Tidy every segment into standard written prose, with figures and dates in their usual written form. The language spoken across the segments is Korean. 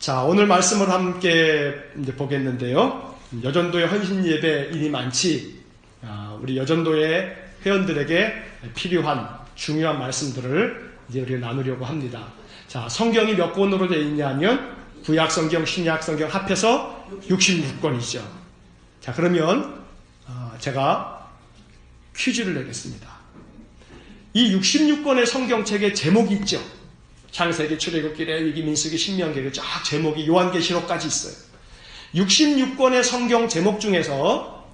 자, 오늘 말씀을 함께 이제 보겠는데요. 여전도의 헌신 예배 일이 많지, 우리 여전도의 회원들에게 필요한 중요한 말씀들을 이제 우리가 나누려고 합니다. 자, 성경이 몇 권으로 되어 있냐 하면 구약 성경, 신약 성경 합해서 66권이죠. 자, 그러면 제가 퀴즈를 내겠습니다. 이 66권의 성경책에 제목이 있죠. 창세기, 출애굽기, 레위기, 민수기, 신명기 쫙 제목이 요한계시록까지 있어요. 66권의 성경 제목 중에서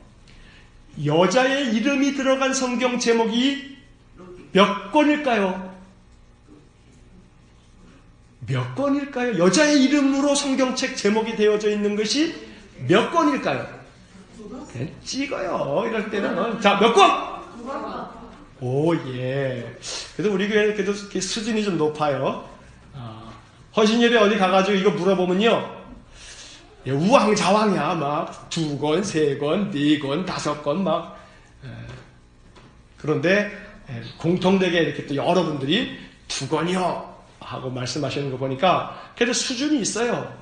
여자의 이름이 들어간 성경 제목이 몇 권일까요? 몇 권일까요? 여자의 이름으로 성경책 제목이 되어져 있는 것이 몇 권일까요? 그냥 찍어요. 이럴 때는. 자, 몇 권? 오, 예. 그래도 우리 교회는 그래도 수준이 좀 높아요. 헌신예배 어디 가가지고 이거 물어보면요. 예, 우왕좌왕이야. 막 2권, 3권, 4권, 5권 막. 그런데 공통되게 이렇게 또 여러분들이 2권이요. 하고 말씀하시는 거 보니까 그래도 수준이 있어요.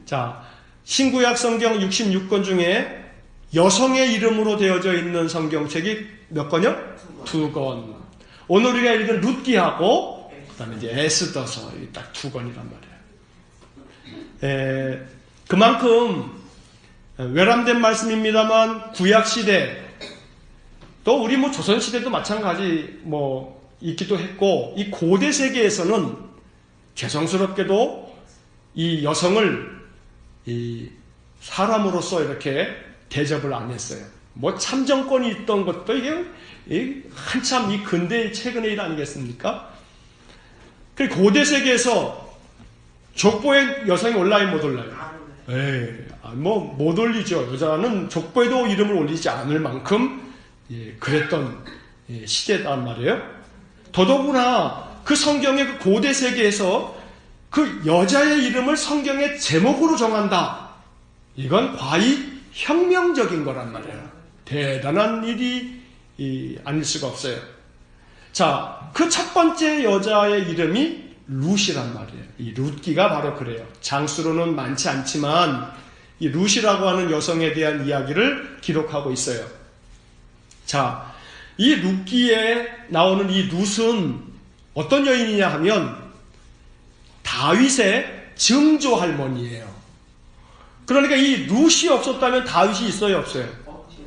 자, 신구약 성경 66권 중에 여성의 이름으로 되어져 있는 성경책이 몇 권이요? 2권. 오늘 우리가 읽은 룻기하고 그다음에 이제 에스더서 딱 2권이란 말이에요. 그만큼 외람된 말씀입니다만 구약 시대 또 우리 뭐 조선 시대도 마찬가지 뭐 있기도 했고 이 고대 세계에서는 죄송스럽게도 이 여성을 이 사람으로서 이렇게 대접을 안 했어요. 뭐 참정권이 있던 것도 이게 한참 이 근대 최근의 일 아니겠습니까? 그리고 고대 세계에서 족보에 여성이 올라요, 못 올라요? 뭐 못 올리죠. 여자는 족보에도 이름을 올리지 않을 만큼 그랬던 시대단 말이에요. 더더구나 그 성경의 그 고대 세계에서 그 여자의 이름을 성경의 제목으로 정한다. 이건 과히 혁명적인 거란 말이에요. 대단한 일이 아닐 수가 없어요. 자, 그 첫 번째 여자의 이름이 룻이란 말이에요. 이 룻기가 바로 그래요. 장수로는 많지 않지만 이 룻이라고 하는 여성에 대한 이야기를 기록하고 있어요. 자, 이 룻기에 나오는 이 룻은 어떤 여인이냐 하면 다윗의 증조 할머니예요. 그러니까 이 룻이 없었다면 다윗이 있어요, 없어요?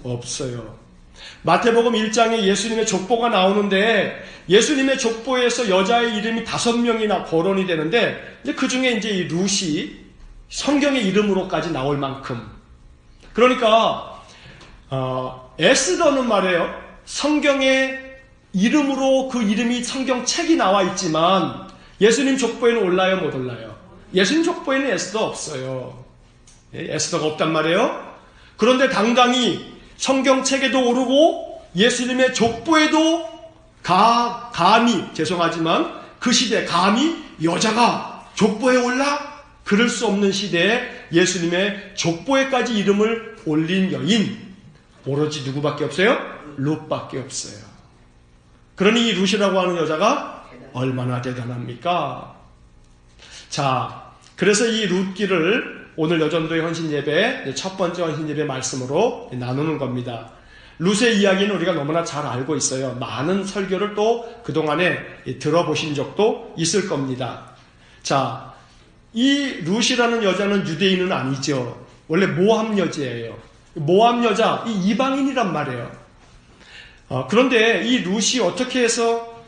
없어요. 마태복음 1장에 예수님의 족보가 나오는데 예수님의 족보에서 여자의 이름이 5명이나 거론이 되는데 그 중에 이제 이 룻이 성경의 이름으로까지 나올 만큼. 그러니까 에스더는 말이에요. 성경의 이름으로 그 이름이 성경책이 나와 있지만 예수님 족보에는 올라요, 못 올라요? 예수님 족보에는 에스더 없어요. 에스더가 없단 말이에요. 그런데 당당히 성경책에도 오르고 예수님의 족보에도 감히 죄송하지만 그 시대 감히 여자가 족보에 올라? 그럴 수 없는 시대에 예수님의 족보에까지 이름을 올린 여인 오로지 누구밖에 없어요? 룻밖에 없어요. 그러니 이 룻이라고 하는 여자가 얼마나 대단합니까? 자, 그래서 이 룻기를 오늘 여전도의 헌신예배 첫 번째 헌신예배 말씀으로 나누는 겁니다. 룻의 이야기는 우리가 너무나 잘 알고 있어요. 많은 설교를 또 그동안에 들어보신 적도 있을 겁니다. 자, 이 룻이라는 여자는 유대인은 아니죠. 원래 모압 여자예요. 모압 여자, 이 이방인이란 말이에요. 그런데 이 룻이 어떻게 해서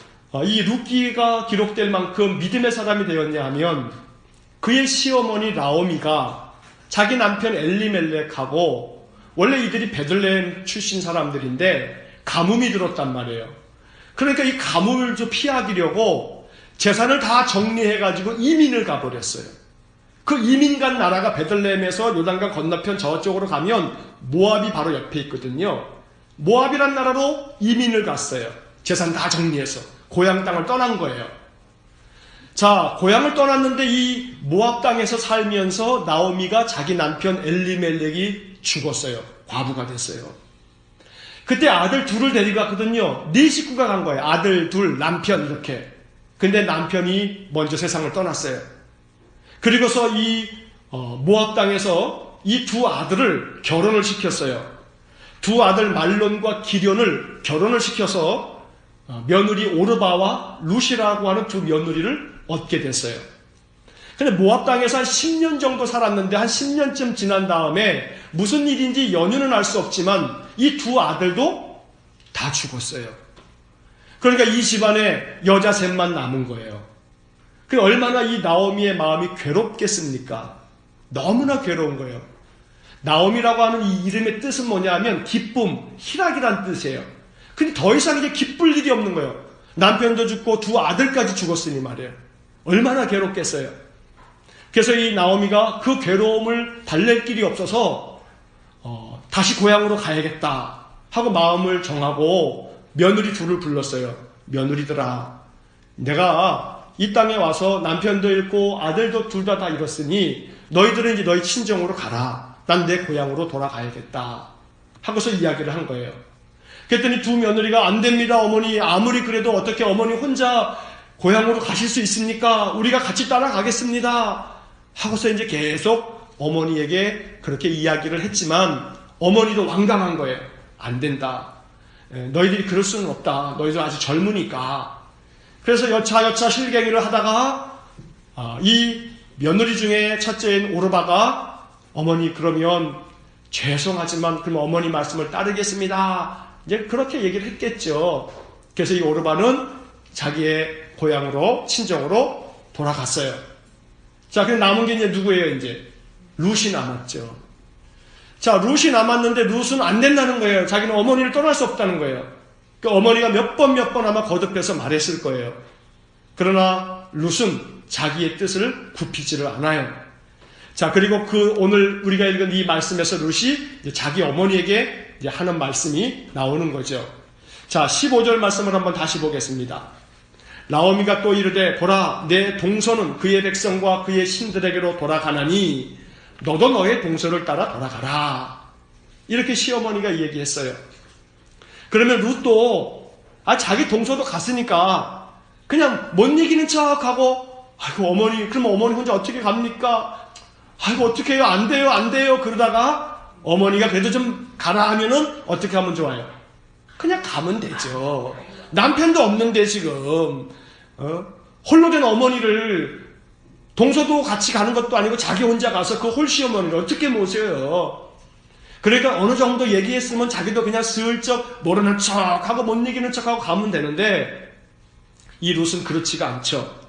이 룻기가 기록될 만큼 믿음의 사람이 되었냐 하면 그의 시어머니 라오미가 자기 남편 엘리멜렉하고 원래 이들이 베들레헴 출신 사람들인데 가뭄이 들었단 말이에요. 그러니까 이 가뭄을 좀 피하기려고 재산을 다 정리해가지고 이민을 가버렸어요. 그 이민 간 나라가 베들레헴에서 요단강 건너편 저쪽으로 가면 모압이 바로 옆에 있거든요. 모압이란 나라로 이민을 갔어요. 재산 다 정리해서 고향 땅을 떠난 거예요. 자, 고향을 떠났는데 이 모압 땅에서 살면서 나오미가 자기 남편 엘리멜렉이 죽었어요. 과부가 됐어요. 그때 아들 둘을 데리고 갔거든요. 4식구가 간 거예요. 아들 둘, 남편 이렇게. 근데 남편이 먼저 세상을 떠났어요. 그리고서 이 모압 땅에서 이 두 아들을 결혼을 시켰어요. 두 아들 말론과 기련을 결혼을 시켜서 며느리 오르바와 룻이라고 하는 두 며느리를 얻게 됐어요. 근데 모압 땅에서 한 10년 정도 살았는데 한 10년쯤 지난 다음에 무슨 일인지 연유는 알 수 없지만 이 두 아들도 다 죽었어요. 그러니까 이 집안에 여자 셋만 남은 거예요. 그 얼마나 이 나오미의 마음이 괴롭겠습니까? 너무나 괴로운 거예요. 나오미라고 하는 이 이름의 뜻은 뭐냐 하면 기쁨, 희락이란 뜻이에요. 근데 더 이상 이제 기쁠 일이 없는 거예요. 남편도 죽고 두 아들까지 죽었으니 말이에요. 얼마나 괴롭겠어요. 그래서 이 나오미가 그 괴로움을 달랠 길이 없어서 다시 고향으로 가야겠다 하고 마음을 정하고 며느리 둘을 불렀어요. 며느리들아, 내가 이 땅에 와서 남편도 잃고 아들도 둘 다 잃었으니 너희들은 이제 너희 친정으로 가라. 난 내 고향으로 돌아가야겠다 하고서 이야기를 한 거예요. 그랬더니 두 며느리가 안 됩니다 어머니, 아무리 그래도 어떻게 어머니 혼자 고향으로 가실 수 있습니까? 우리가 같이 따라가겠습니다 하고서 이제 계속 어머니에게 그렇게 이야기를 했지만 어머니도 완강한 거예요. 안 된다. 너희들이 그럴 수는 없다. 너희들 아직 젊으니까. 그래서 여차 실갱이를 하다가 이 며느리 중에 첫째인 오르바가 어머니 그러면 죄송하지만 그럼 어머니 말씀을 따르겠습니다. 이제 그렇게 얘기를 했겠죠. 그래서 이 오르바는 자기의 고향으로 친정으로 돌아갔어요. 자, 그럼 남은 게 이제 누구예요? 이제 룻이 남았죠. 자, 룻이 남았는데 룻은 안 된다는 거예요. 자기는 어머니를 떠날 수 없다는 거예요. 그 어머니가 몇 번 아마 거듭해서 말했을 거예요. 그러나 룻은 자기의 뜻을 굽히지를 않아요. 자, 그리고 오늘 우리가 읽은 이 말씀에서 룻이 자기 어머니에게 이제 하는 말씀이 나오는 거죠. 자, 15절 말씀을 한번 다시 보겠습니다. 나오미가 또 이르되 보라, 내 동서는 그의 백성과 그의 신들에게로 돌아가나니 너도 너의 동서를 따라 돌아가라. 이렇게 시어머니가 얘기했어요. 그러면 룻도 자기 동서도 갔으니까 그냥 못 이기는 척하고 아이고 어머니, 그럼 어머니 혼자 어떻게 갑니까? 아이고 어떻게 해요? 안 돼요. 그러다가 어머니가 그래도 좀 가라 하면은 어떻게 하면 좋아요? 그냥 가면 되죠. 남편도 없는데 지금 홀로 된 어머니를 동서도 같이 가는 것도 아니고 자기 혼자 가서 그 홀시어머니를 어떻게 모셔요? 그러니까 어느 정도 얘기했으면 자기도 그냥 슬쩍 모르는 척하고 못 이기는 척하고 가면 되는데 이 룻은 그렇지가 않죠.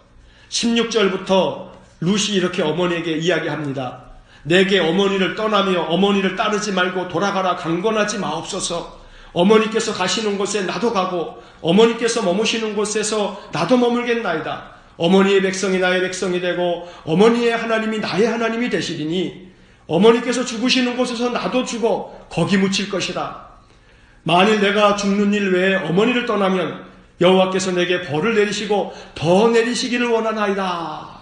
16절부터 룻이 이렇게 어머니에게 이야기합니다. 내게 어머니를 떠나며 어머니를 따르지 말고 돌아가라 강권하지 마옵소서. 어머니께서 가시는 곳에 나도 가고 어머니께서 머무시는 곳에서 나도 머물겠나이다. 어머니의 백성이 나의 백성이 되고 어머니의 하나님이 나의 하나님이 되시리니 어머니께서 죽으시는 곳에서 나도 죽어 거기 묻힐 것이라. 만일 내가 죽는 일 외에 어머니를 떠나면 여호와께서 내게 벌을 내리시고 더 내리시기를 원하나이다.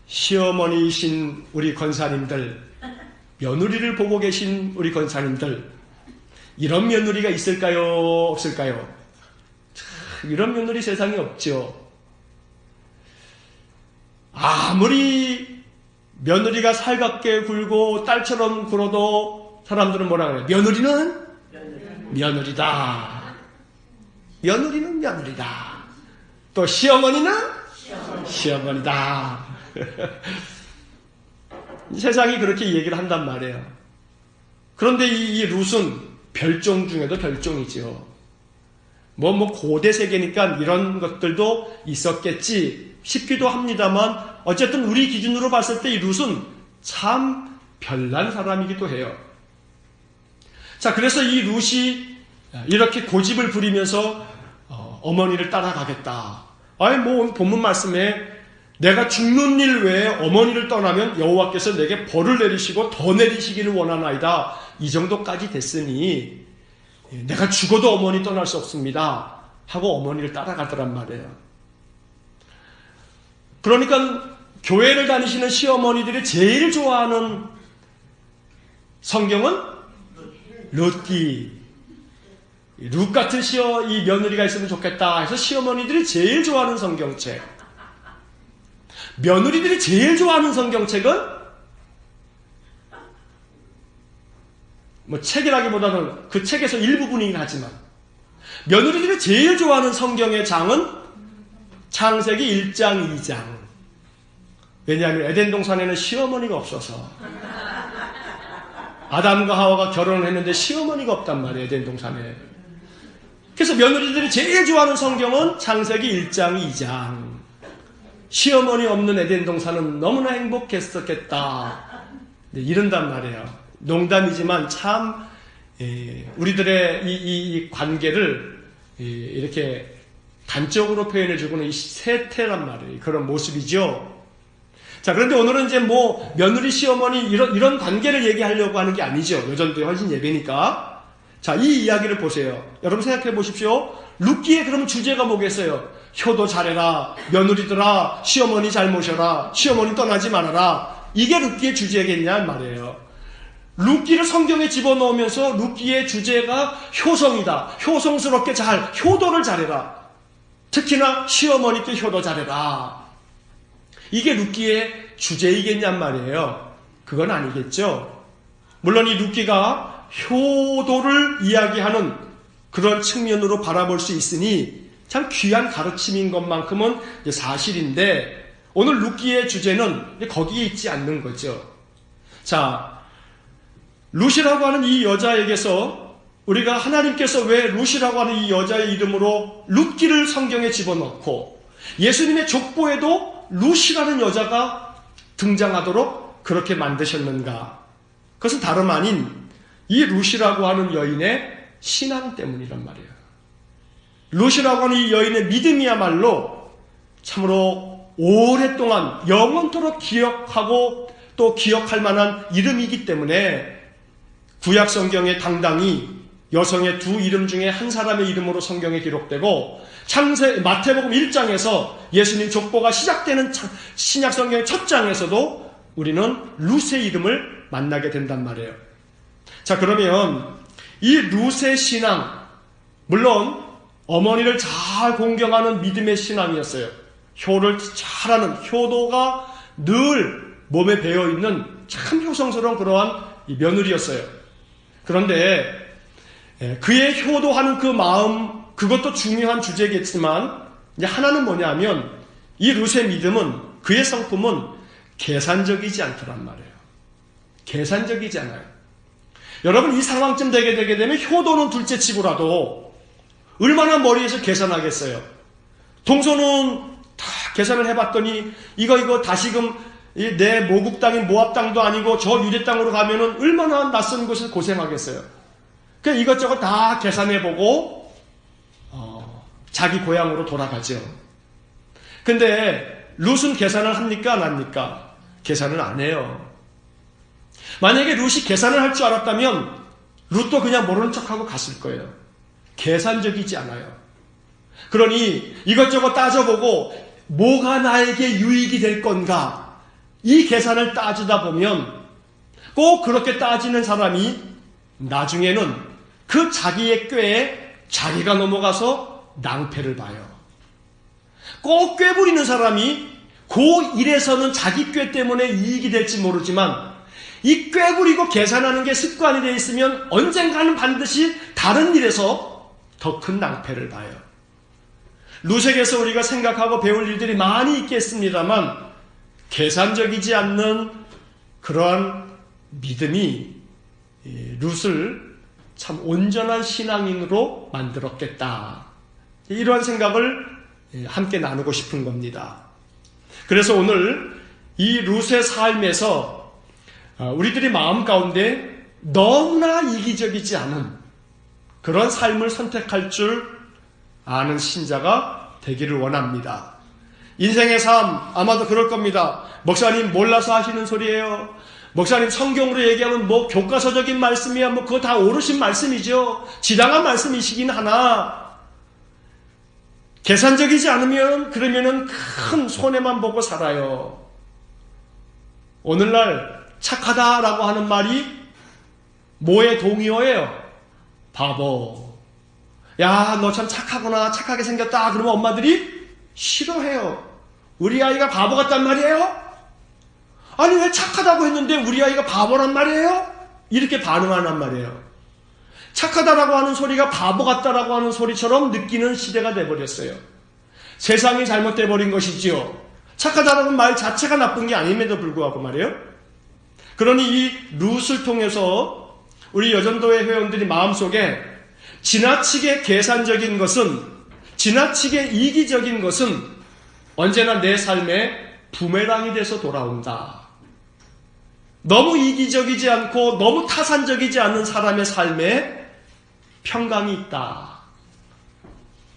시어머니이신 우리 권사님들, 며느리를 보고 계신 우리 권사님들, 이런 며느리가 있을까요? 없을까요? 이런 며느리 세상에 없죠. 아무리 며느리가 살갑게 굴고 딸처럼 굴어도 사람들은 뭐라 그래요? 며느리는 며느리다. 며느리는 며느리다. 또 시어머니는 시어머니다. 세상이 그렇게 얘기를 한단 말이에요. 그런데 이 룻은 별종 중에도 별종이죠. 고대 세계니까 이런 것들도 있었겠지 싶기도 합니다만 어쨌든 우리 기준으로 봤을 때 이 룻은 참 별난 사람이기도 해요. 자, 그래서 이 룻이 이렇게 고집을 부리면서 어머니를 따라가겠다. 오늘 본문 말씀에 내가 죽는 일 외에 어머니를 떠나면 여호와께서 내게 벌을 내리시고 더 내리시기를 원하나이다. 이 정도까지 됐으니 내가 죽어도 어머니 떠날 수 없습니다 하고 어머니를 따라가더란 말이에요. 그러니까 교회를 다니시는 시어머니들이 제일 좋아하는 성경은 룻기. 룻 같은 이 며느리가 있으면 좋겠다 해서 시어머니들이 제일 좋아하는 성경책. 며느리들이 제일 좋아하는 성경책은 뭐 책이라기보다는 그 책에서 일부분이긴 하지만 며느리들이 제일 좋아하는 성경의 장은 창세기 1장, 2장. 왜냐하면 에덴 동산에는 시어머니가 없어서 아담과 하와가 결혼을 했는데 시어머니가 없단 말이에요, 에덴 동산에. 그래서 며느리들이 제일 좋아하는 성경은 창세기 1장, 2장. 시어머니 없는 에덴 동산은 너무나 행복했었겠다. 이런단 말이에요. 농담이지만 참 우리들의 이 관계를 이렇게 단적으로 표현해주고는 이 세태란 말이에요. 그런 모습이죠. 자, 그런데 오늘은 이제 뭐 며느리 시어머니 이런 관계를 얘기하려고 하는 게 아니죠. 여전도 헌신 예배니까. 자, 이 이야기를 보세요. 여러분 생각해 보십시오. 룻기의 그럼 주제가 뭐겠어요? 효도 잘해라, 며느리들아, 시어머니 잘 모셔라, 시어머니 떠나지 말아라. 이게 룻기의 주제겠냐 말이에요. 룻기를 성경에 집어넣으면서 룻기의 주제가 효성이다. 효성스럽게 효도를 잘해라. 특히나 시어머니께 효도 잘해라. 이게 룻기의 주제이겠냔 말이에요. 그건 아니겠죠. 물론 이 룻기가 효도를 이야기하는 그런 측면으로 바라볼 수 있으니 참 귀한 가르침인 것만큼은 사실인데 오늘 룻기의 주제는 거기에 있지 않는 거죠. 자, 룻이라고 하는 이 여자에게서 우리가 하나님께서 왜 룻이라고 하는 이 여자의 이름으로 룻기를 성경에 집어넣고 예수님의 족보에도 룻이라는 여자가 등장하도록 그렇게 만드셨는가? 그것은 다름 아닌 이 룻이라고 하는 여인의 신앙 때문이란 말이에요. 룻이라고 하는 이 여인의 믿음이야말로 참으로 오랫동안 영원토록 기억하고 또 기억할 만한 이름이기 때문에 구약 성경에 당당히 여성의 두 이름 중에 한 사람의 이름으로 성경에 기록되고 마태복음 1장에서 예수님 족보가 시작되는 신약 성경의 첫 장에서도 우리는 룻의 이름을 만나게 된단 말이에요. 자, 그러면 이 룻의 신앙, 물론 어머니를 잘 공경하는 믿음의 신앙이었어요. 효를 잘하는, 효도가 늘 몸에 배어있는 참 효성스러운 그러한 며느리였어요. 그런데 그의 효도하는 그 마음, 그것도 중요한 주제겠지만 이제 하나는 뭐냐면 이 룻의 믿음은, 그의 성품은 계산적이지 않더란 말이에요. 계산적이지 않아요. 여러분, 이 상황쯤 되게 되면 효도는 둘째치고라도 얼마나 머리에서 계산하겠어요. 동서는 다 계산을 해봤더니 이거 다시금 내 모국 땅인 모압 땅도 아니고 저 유대 땅으로 가면은 얼마나 낯선 곳에서 고생하겠어요. 그냥 이것저것 다 계산해보고 자기 고향으로 돌아가죠. 근데 룻은 계산을 합니까 안 합니까? 계산을 안 해요. 만약에 룻이 계산을 할 줄 알았다면 룻도 그냥 모르는 척하고 갔을 거예요. 계산적이지 않아요. 그러니 이것저것 따져보고 뭐가 나에게 유익이 될 건가, 이 계산을 따지다 보면 꼭 그렇게 따지는 사람이 나중에는 그 자기의 꾀에 자기가 넘어가서 낭패를 봐요. 꼭 꾀 부리는 사람이 그 일에서는 자기 꾀 때문에 이익이 될지 모르지만 이 꾀 부리고 계산하는 게 습관이 되어 있으면 언젠가는 반드시 다른 일에서 더 큰 낭패를 봐요. 룻에게서 우리가 생각하고 배울 일들이 많이 있겠습니다만 계산적이지 않는 그러한 믿음이 룻을 참 온전한 신앙인으로 만들었겠다. 이러한 생각을 함께 나누고 싶은 겁니다. 그래서 오늘 이 룻의 삶에서 우리들이 마음 가운데 너무나 이기적이지 않은 그런 삶을 선택할 줄 아는 신자가 되기를 원합니다. 인생의 삶 아마도 그럴 겁니다. 목사님 몰라서 하시는 소리예요. 목사님 성경으로 얘기하면 뭐 교과서적인 말씀이야, 뭐 그거 다 옳으신 말씀이죠. 지당한 말씀이시긴 하나 계산적이지 않으면 그러면은 큰 손해만 보고 살아요. 오늘날 착하다라고 하는 말이 뭐의 동의어예요? 바보. 야, 너 참 착하구나, 착하게 생겼다. 그러면 엄마들이 싫어해요. 우리 아이가 바보 같단 말이에요? 아니 왜 착하다고 했는데 우리 아이가 바보란 말이에요? 이렇게 반응하란 말이에요. 착하다라고 하는 소리가 바보 같다라고 하는 소리처럼 느끼는 시대가 돼버렸어요. 세상이 잘못돼 버린 것이지요. 착하다라는 말 자체가 나쁜 게 아님에도 불구하고 말이에요. 그러니 이 룻을 통해서 우리 여전도회 회원들이 마음속에 지나치게 계산적인 것은, 지나치게 이기적인 것은 언제나 내 삶에 부메랑이 돼서 돌아온다. 너무 이기적이지 않고 너무 타산적이지 않은 사람의 삶에 평강이 있다.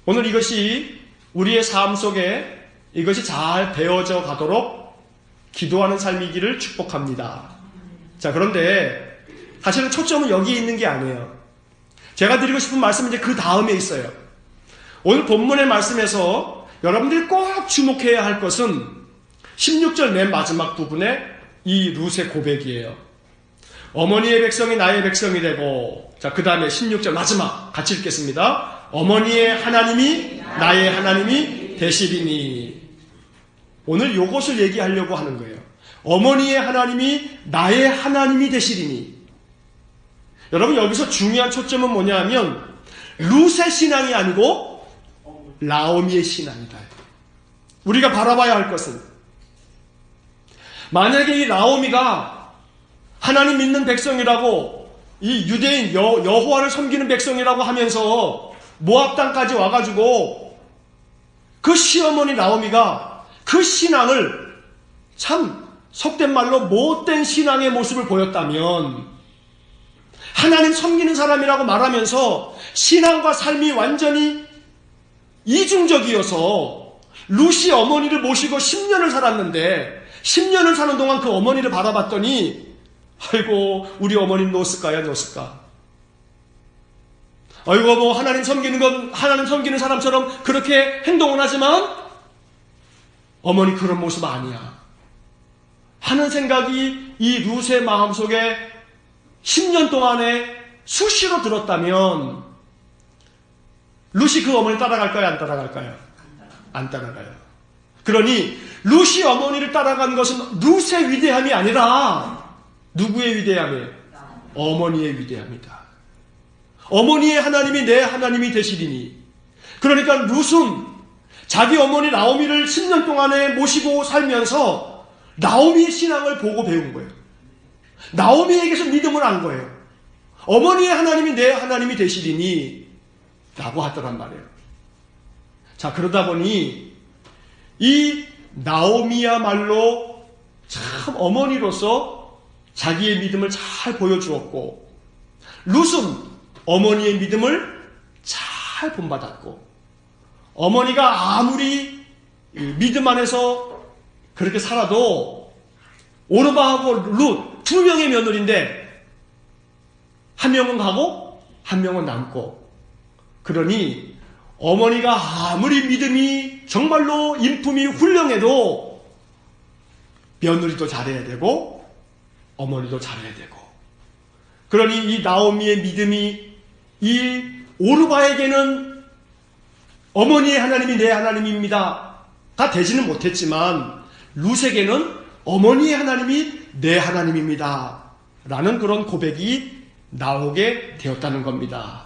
오늘 이것이 우리의 삶 속에 이것이 잘 배워져 가도록 기도하는 삶이기를 축복합니다. 자, 그런데 사실은 초점은 여기에 있는 게 아니에요. 제가 드리고 싶은 말씀은 이제 그 다음에 있어요. 오늘 본문의 말씀에서 여러분들이 꼭 주목해야 할 것은 16절 맨 마지막 부분에 이 룻의 고백이에요. 어머니의 백성이 나의 백성이 되고, 자, 그 다음에 16절 마지막 같이 읽겠습니다. 어머니의 하나님이 나의 하나님이 되시리니. 오늘 요것을 얘기하려고 하는 거예요. 어머니의 하나님이 나의 하나님이 되시리니. 여러분 여기서 중요한 초점은 뭐냐 하면 룻의 신앙이 아니고 나오미의 신앙이다. 우리가 바라봐야 할 것은, 만약에 이 나오미가 하나님 믿는 백성이라고, 이 유대인 여호와를 섬기는 백성이라고 하면서 모압 땅까지 와가지고 그 시어머니 나오미가 그 신앙을 참 속된 말로 못된 신앙의 모습을 보였다면, 하나님 섬기는 사람이라고 말하면서 신앙과 삶이 완전히 이중적이어서 룻이 어머니를 모시고 10년을 살았는데 10년을 사는 동안 그 어머니를 바라봤더니, 아이고 우리 어머니는 놓았을까요? 놓았을까? 아이고 뭐 하나님 섬기는 사람처럼 그렇게 행동을 하지만 어머니 그런 모습 아니야 하는 생각이 이 룻의 마음속에 10년 동안에 수시로 들었다면 룻이 그 어머니 따라갈까요? 안 따라갈까요? 안 따라가요. 그러니 룻이 어머니를 따라간 것은 룻의 위대함이 아니라 누구의 위대함이에요? 어머니의 위대함이다. 어머니의 하나님이 내 하나님이 되시리니. 그러니까 룻은 자기 어머니 나오미를 10년 동안에 모시고 살면서 나오미의 신앙을 보고 배운 거예요. 나오미에게서 믿음을 안 거예요. 어머니의 하나님이 내 하나님이 되시리니 라고 하더란 말이에요. 자, 그러다 보니 이 나오미야말로 참 어머니로서 자기의 믿음을 잘 보여주었고, 룻은 어머니의 믿음을 잘 본받았고, 어머니가 아무리 믿음 안에서 그렇게 살아도 오르바하고 룻 두 명의 며느리인데 한 명은 가고 한 명은 남고, 그러니 어머니가 아무리 믿음이 정말로 인품이 훌륭해도 며느리도 잘해야 되고 어머니도 잘해야 되고, 그러니 이 나오미의 믿음이 이 오르바에게는 어머니의 하나님이 내 하나님입니다가 되지는 못했지만 룻에게는 어머니의 하나님이 내 하나님입니다 라는 그런 고백이 나오게 되었다는 겁니다.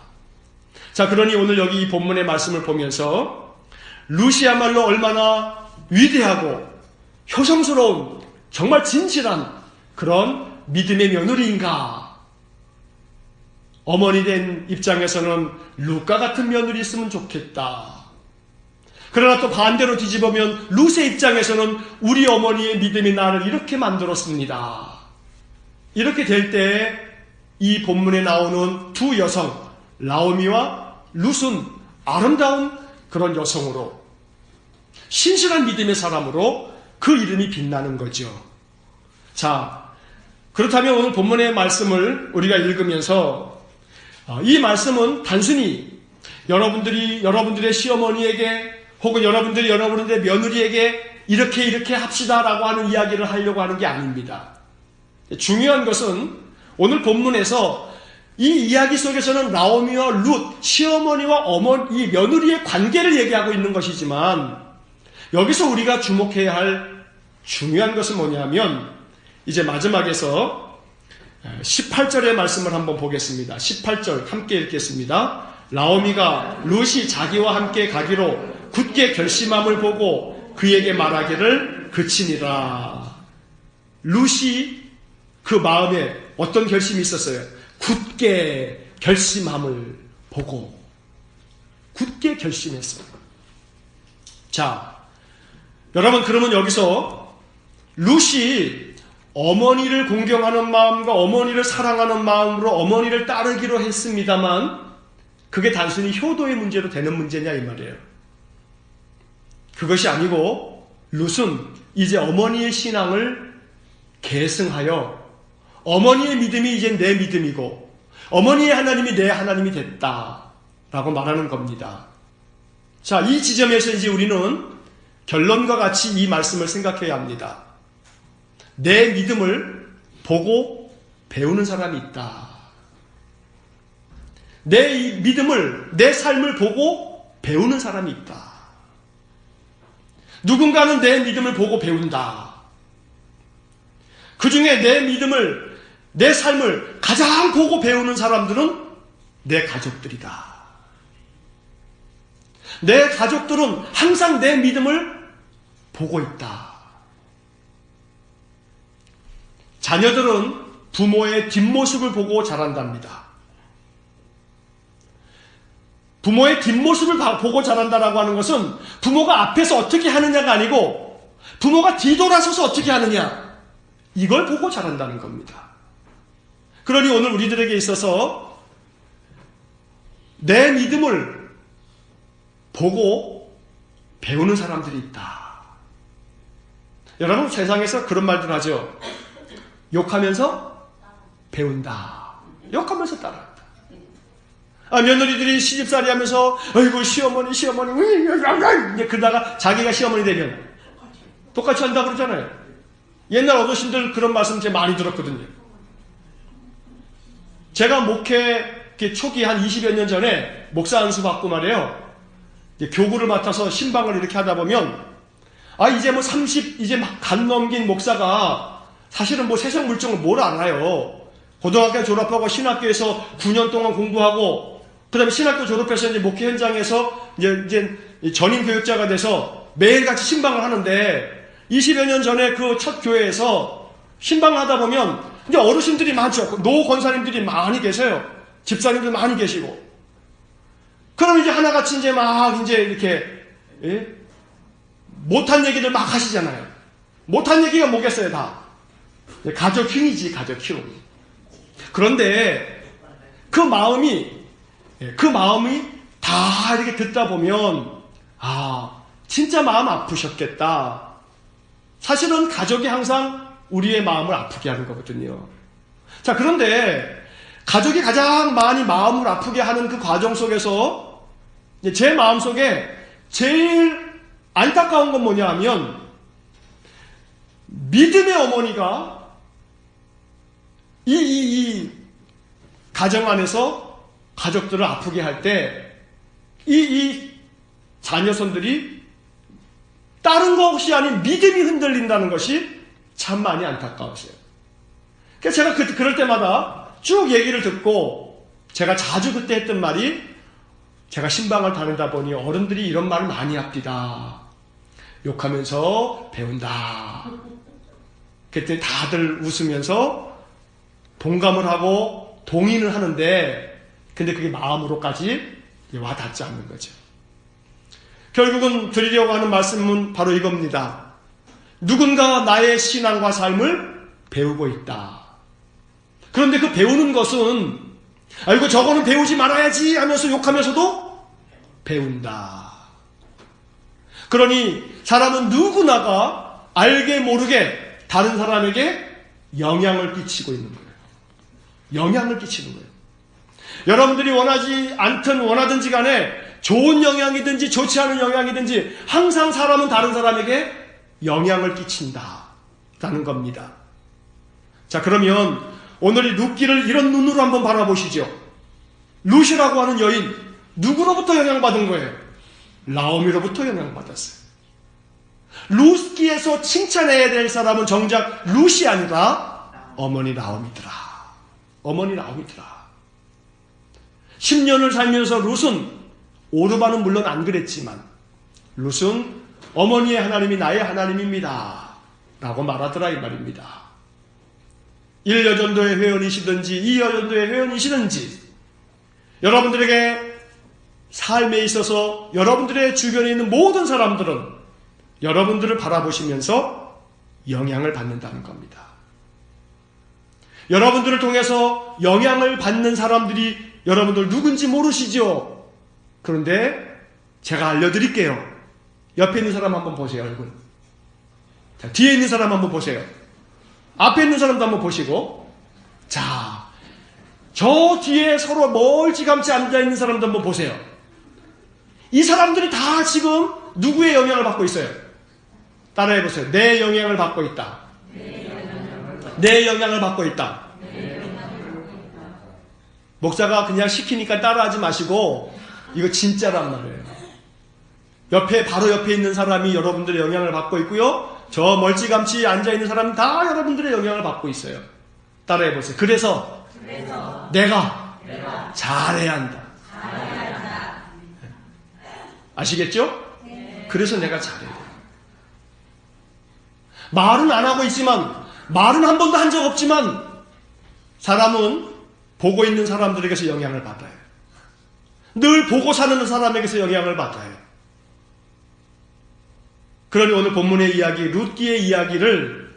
자, 그러니 오늘 여기 이 본문의 말씀을 보면서 룻이야말로 얼마나 위대하고 효성스러운 정말 진실한 그런 믿음의 며느리인가. 어머니 된 입장에서는 룻과 같은 며느리 있으면 좋겠다. 그러나 또 반대로 뒤집으면 룻의 입장에서는 우리 어머니의 믿음이 나를 이렇게 만들었습니다. 이렇게 될 때 이 본문에 나오는 두 여성 나오미와 룻은 아름다운 그런 여성으로, 신실한 믿음의 사람으로 그 이름이 빛나는 거죠. 자, 그렇다면 오늘 본문의 말씀을 우리가 읽으면서 이 말씀은 단순히 여러분들의 시어머니에게 혹은 여러분들의 며느리에게 이렇게 합시다라고 하는 이야기를 하려고 하는 게 아닙니다. 중요한 것은 오늘 본문에서 이 이야기 속에서는 나오미와 룻, 시어머니와 이 며느리의 관계를 얘기하고 있는 것이지만, 여기서 우리가 주목해야 할 중요한 것은 뭐냐면 이제 마지막에서 18절의 말씀을 한번 보겠습니다. 18절 함께 읽겠습니다. 나오미가 룻이 자기와 함께 가기로 굳게 결심함을 보고 그에게 말하기를 그치니라. 룻이 그 마음에 어떤 결심이 있었어요? 굳게 결심함을 보고 굳게 결심했어요. 자, 여러분 그러면 여기서 룻이 어머니를 공경하는 마음과 어머니를 사랑하는 마음으로 어머니를 따르기로 했습니다만 그게 단순히 효도의 문제로 되는 문제냐 이 말이에요. 그것이 아니고 룻은 이제 어머니의 신앙을 계승하여 어머니의 믿음이 이제 내 믿음이고 어머니의 하나님이 내 하나님이 됐다라고 말하는 겁니다. 자, 이 지점에서 이제 우리는 결론과 같이 이 말씀을 생각해야 합니다. 내 믿음을 보고 배우는 사람이 있다. 내 믿음을, 내 삶을 보고 배우는 사람이 있다. 누군가는 내 믿음을 보고 배운다. 그 중에 내 믿음을, 내 삶을 가장 보고 배우는 사람들은 내 가족들이다. 내 가족들은 항상 내 믿음을 보고 있다. 자녀들은 부모의 뒷모습을 보고 자란답니다. 부모의 뒷모습을 보고 자란다라고 하는 것은 부모가 앞에서 어떻게 하느냐가 아니고 부모가 뒤돌아서서 어떻게 하느냐 이걸 보고 자란다는 겁니다. 그러니 오늘 우리들에게 있어서 내 믿음을 보고 배우는 사람들이 있다. 여러분 세상에서 그런 말들 하죠. 욕하면서 배운다. 욕하면서 따라한다. 며느리들이 시집살이 하면서 아이고 시어머니 이제 그러다가 자기가 시어머니 되면 똑같이 한다 그러잖아요. 옛날 어르신들 그런 말씀 제가 많이 들었거든요. 제가 목회 초기 한 20여 년 전에 목사 안수 받고 말이에요. 교구를 맡아서 신방을 이렇게 하다 보면 이제 뭐 30 이제 막 간 넘긴 목사가 사실은 뭐 세상 물정을 뭘 알아요. 고등학교 졸업하고 신학교에서 9년 동안 공부하고 그 다음에 신학교 졸업해서 이제 목회 현장에서 이제 전임 교육자가 돼서 매일같이 신방을 하는데 20여 년 전에 그 첫 교회에서 신방을 하다 보면 이제 어르신들이 많죠. 노 권사님들이 많이 계세요. 집사님들 많이 계시고. 그럼 이제 하나같이 이제 막 이제 이렇게 못한 얘기들 막 하시잖아요. 못한 얘기가 뭐겠어요, 다. 가족 흉이지, 가족 흉. 그런데 그 마음이 다 이렇게 듣다 보면 진짜 마음 아프셨겠다. 사실은 가족이 항상 우리의 마음을 아프게 하는 거거든요. 자, 그런데 가족이 가장 많이 마음을 아프게 하는 그 과정 속에서 제 마음속에 제일 안타까운 건 뭐냐 하면 믿음의 어머니가 이 가정 안에서 가족들을 아프게 할 때 이 자녀손들이 다른 것이 아닌 믿음이 흔들린다는 것이 참 많이 안타까웠어요. 그래서 제가 그럴 때마다 쭉 얘기를 듣고 제가 자주 그때 했던 말이 제가 신방을 다니다 보니 어른들이 이런 말을 많이 합니다. 욕하면서 배운다. 그때 다들 웃으면서 동감을 하고 동의를 하는데 근데 그게 마음으로까지 와닿지 않는 거죠. 결국은 드리려고 하는 말씀은 바로 이겁니다. 누군가 나의 신앙과 삶을 배우고 있다. 그런데 그 배우는 것은 아이고 저거는 배우지 말아야지 하면서 욕하면서도 배운다. 그러니 사람은 누구나가 알게 모르게 다른 사람에게 영향을 끼치고 있는 거예요. 영향을 끼치는 거예요. 여러분들이 원하지 않든 원하든지 간에 좋은 영향이든지 좋지 않은 영향이든지 항상 사람은 다른 사람에게 영향을 끼친다라는 겁니다. 자, 그러면 오늘 이 룻기를 이런 눈으로 한번 바라보시죠. 룻이라고 하는 여인 누구로부터 영향받은 거예요? 나오미로부터 영향받았어요. 룻기에서 칭찬해야 될 사람은 정작 룻이 아니라 어머니 나오미더라. 어머니 나오미더라. 10년을 살면서 룻은, 오르바는 물론 안 그랬지만 룻은 어머니의 하나님이 나의 하나님입니다 라고 말하더라 이 말입니다. 1여전도의 회원이시든지 2여전도의 회원이시든지 여러분들에게 삶에 있어서 여러분들의 주변에 있는 모든 사람들은 여러분들을 바라보시면서 영향을 받는다는 겁니다. 여러분들을 통해서 영향을 받는 사람들이 여러분들 누군지 모르시죠? 그런데 제가 알려드릴게요. 옆에 있는 사람 한번 보세요, 얼굴. 자, 뒤에 있는 사람 한번 보세요. 앞에 있는 사람도 한번 보시고, 자, 저 뒤에 서로 멀찌감치 앉아있는 사람도 한번 보세요. 이 사람들이 다 지금 누구의 영향을 받고 있어요? 따라해보세요. 내 영향을 받고 있다. 내 영향을 받고 있다. 목사가 그냥 시키니까 따라하지 마시고 이거 진짜란 말이에요. 바로 옆에 있는 사람이 여러분들의 영향을 받고 있고요. 저 멀찌감치 앉아있는 사람은 다 여러분들의 영향을 받고 있어요. 따라해보세요. 그래서 내가 잘해야 한다. 아시겠죠? 그래서 내가 잘해야 돼요. 말은 안 하고 있지만, 말은 한 번도 한 적 없지만 사람은 보고 있는 사람들에게서 영향을 받아요. 늘 보고 사는 사람에게서 영향을 받아요. 그러니 오늘 본문의 이야기, 룻기의 이야기를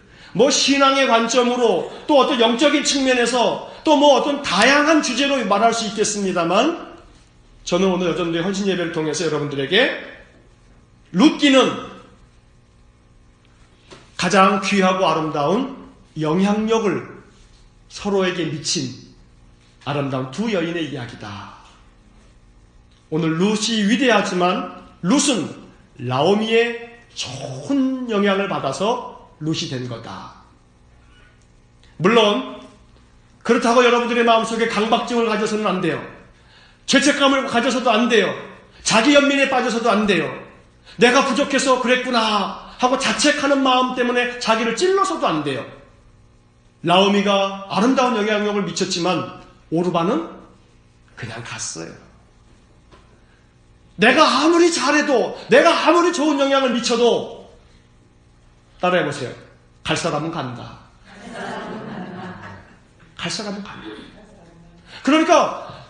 신앙의 관점으로 또 어떤 영적인 측면에서 또 어떤 다양한 주제로 말할 수 있겠습니다만 저는 오늘 여전도의 헌신 예배를 통해서 여러분들에게 룻기는 가장 귀하고 아름다운 영향력을 서로에게 미친 아름다운 두 여인의 이야기다. 오늘 룻이 위대하지만 룻은 나오미의 좋은 영향을 받아서 룻이 된 거다. 물론 그렇다고 여러분들의 마음속에 강박증을 가져서는 안 돼요. 죄책감을 가져서도 안 돼요. 자기 연민에 빠져서도 안 돼요. 내가 부족해서 그랬구나 하고 자책하는 마음 때문에 자기를 찔러서도 안 돼요. 나오미가 아름다운 영향력을 미쳤지만 오르바는 그냥 갔어요. 내가 아무리 잘해도, 내가 아무리 좋은 영향을 미쳐도, 따라해보세요. 갈 사람은 간다. 갈 사람은 간다. 그러니까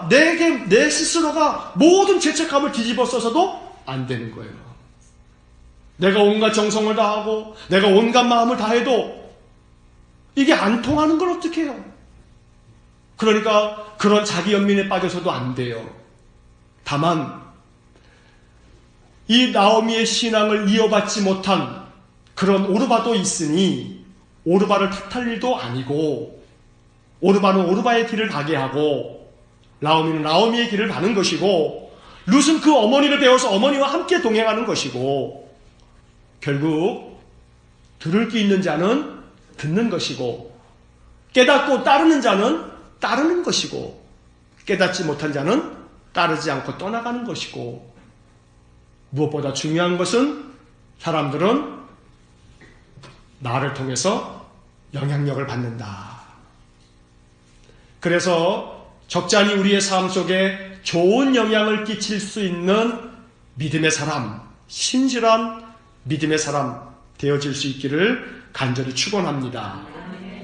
내 스스로가 모든 죄책감을 뒤집어 써서도 안 되는 거예요. 내가 온갖 정성을 다하고 내가 온갖 마음을 다해도 이게 안 통하는 걸 어떻게 해요? 그러니까 그런 자기 연민에 빠져서도 안 돼요. 다만 이 나오미의 신앙을 이어받지 못한 그런 오르바도 있으니 오르바를 탓할 일도 아니고 오르바는 오르바의 길을 가게 하고 나오미는 나오미의 길을 가는 것이고 룻은 그 어머니를 배워서 어머니와 함께 동행하는 것이고 결국 들을 게 있는 자는 듣는 것이고 깨닫고 따르는 자는 따르는 것이고 깨닫지 못한 자는 따르지 않고 떠나가는 것이고 무엇보다 중요한 것은 사람들은 나를 통해서 영향력을 받는다. 그래서 적잖이 우리의 삶 속에 좋은 영향을 끼칠 수 있는 믿음의 사람, 신실한 믿음의 사람 되어질 수 있기를 간절히 축원합니다.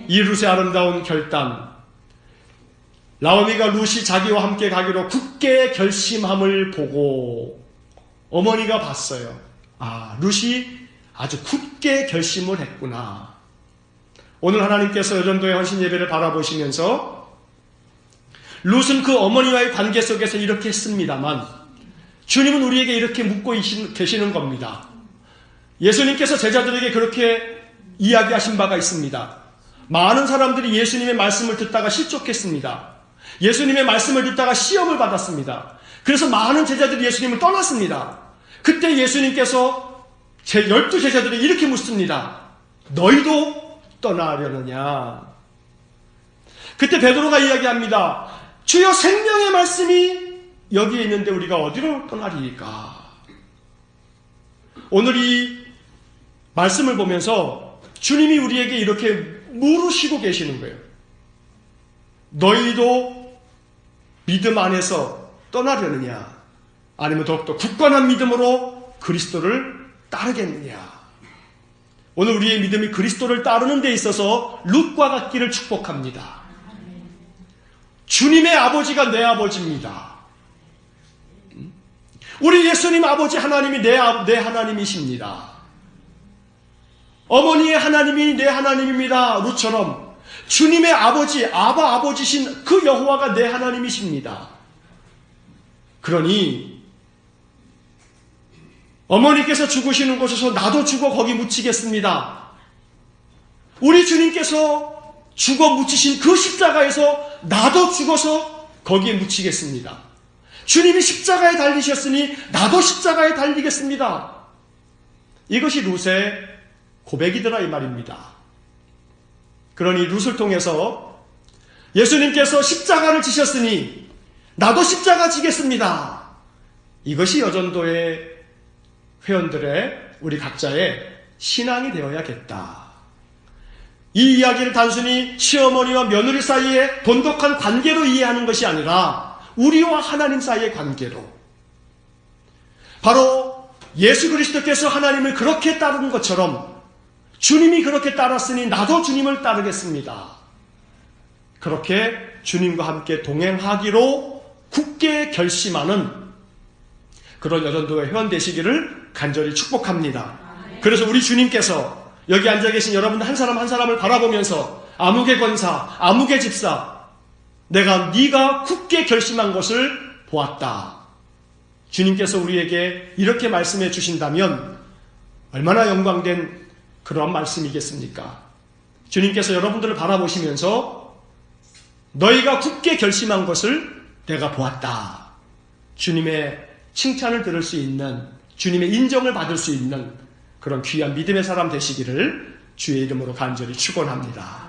이 룻의 아름다운 결단, 나오미가 룻이 자기와 함께 가기로 굳게 결심함을 보고 어머니가 봤어요. 아, 룻이 아주 굳게 결심을 했구나. 오늘 하나님께서 여전도의 헌신 예배를 바라보시면서 룻은 그 어머니와의 관계 속에서 이렇게 했습니다만 주님은 우리에게 이렇게 묻고 계시는 겁니다. 예수님께서 제자들에게 그렇게 이야기하신 바가 있습니다. 많은 사람들이 예수님의 말씀을 듣다가 실족했습니다. 예수님의 말씀을 듣다가 시험을 받았습니다. 그래서 많은 제자들이 예수님을 떠났습니다. 그때 예수님께서 12제자들이 이렇게 묻습니다. 너희도 떠나려느냐? 그때 베드로가 이야기합니다. 주여 생명의 말씀이 여기에 있는데 우리가 어디로 떠나리까? 오늘 이 말씀을 보면서 주님이 우리에게 이렇게 물으시고 계시는 거예요. 너희도 믿음 안에서 떠나려느냐? 아니면 더욱더 굳건한 믿음으로 그리스도를 따르겠느냐? 오늘 우리의 믿음이 그리스도를 따르는 데 있어서 룻과 같기를 축복합니다. 주님의 아버지가 내 아버지입니다. 우리 예수님 아버지 하나님이 내 하나님이십니다. 어머니의 하나님이 내 하나님입니다. 룻처럼 주님의 아버지, 아버지신 그 여호와가 내 하나님이십니다. 그러니 어머니께서 죽으시는 곳에서 나도 죽어 거기 묻히겠습니다. 우리 주님께서 죽어 묻히신 그 십자가에서 나도 죽어서 거기에 묻히겠습니다. 주님이 십자가에 달리셨으니 나도 십자가에 달리겠습니다. 이것이 룻의 고백이더라 이 말입니다. 그러니 룻을 통해서 예수님께서 십자가를 지셨으니 나도 십자가 지겠습니다. 이것이 여전도의 회원들의 우리 각자의 신앙이 되어야겠다. 이 이야기를 단순히 시어머니와 며느리 사이의 돈독한 관계로 이해하는 것이 아니라 우리와 하나님 사이의 관계로, 바로 예수 그리스도께서 하나님을 그렇게 따르는 것처럼 주님이 그렇게 따랐으니 나도 주님을 따르겠습니다. 그렇게 주님과 함께 동행하기로 굳게 결심하는 그런 여전도의 회원 되시기를 간절히 축복합니다. 그래서 우리 주님께서 여기 앉아 계신 여러분 한 사람 한 사람을 바라보면서 아무개 권사, 아무개 집사, 네가 굳게 결심한 것을 보았다. 주님께서 우리에게 이렇게 말씀해 주신다면 얼마나 영광된 그러한 말씀이겠습니까? 주님께서 여러분들을 바라보시면서 너희가 굳게 결심한 것을 내가 보았다. 주님의 칭찬을 들을 수 있는, 주님의 인정을 받을 수 있는 그런 귀한 믿음의 사람 되시기를 주의 이름으로 간절히 축원합니다.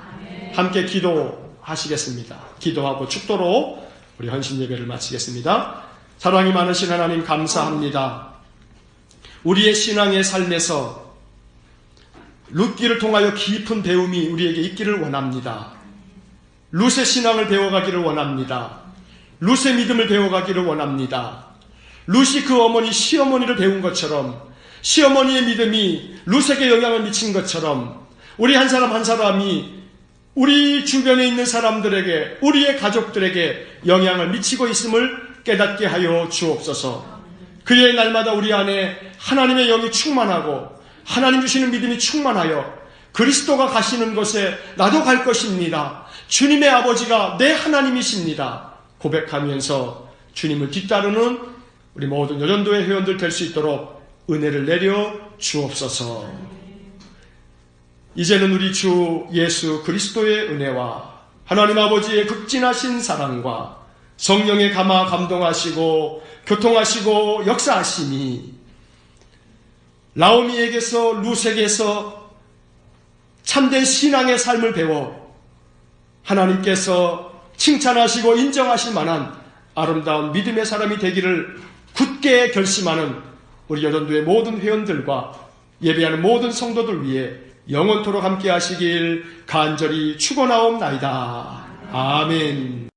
함께 기도하시겠습니다. 기도하고 축도로 우리 헌신 예배를 마치겠습니다. 사랑이 많으신 하나님 감사합니다. 우리의 신앙의 삶에서 룻기를 통하여 깊은 배움이 우리에게 있기를 원합니다. 룻의 신앙을 배워가기를 원합니다. 룻의 믿음을 배워가기를 원합니다. 룻이 그 어머니 시어머니를 배운 것처럼 시어머니의 믿음이 룻에게 영향을 미친 것처럼 우리 한 사람 한 사람이 우리 주변에 있는 사람들에게, 우리의 가족들에게 영향을 미치고 있음을 깨닫게 하여 주옵소서. 그의 날마다 우리 안에 하나님의 영이 충만하고 하나님 주시는 믿음이 충만하여 그리스도가 가시는 곳에 나도 갈 것입니다. 주님의 아버지가 내 하나님이십니다. 고백하면서 주님을 뒤따르는 우리 모든 여전도의 회원들 될 수 있도록 은혜를 내려 주옵소서. 이제는 우리 주 예수 그리스도의 은혜와 하나님 아버지의 극진하신 사랑과 성령의 감화 감동하시고 교통하시고 역사하심이 나오미에게서 룻에게서 참된 신앙의 삶을 배워 하나님께서 칭찬하시고 인정하실 만한 아름다운 믿음의 사람이 되기를 굳게 결심하는 우리 여전도의 모든 회원들과 예배하는 모든 성도들 위해 영원토록 함께 하시길 간절히 축원하옵나이다. 아멘.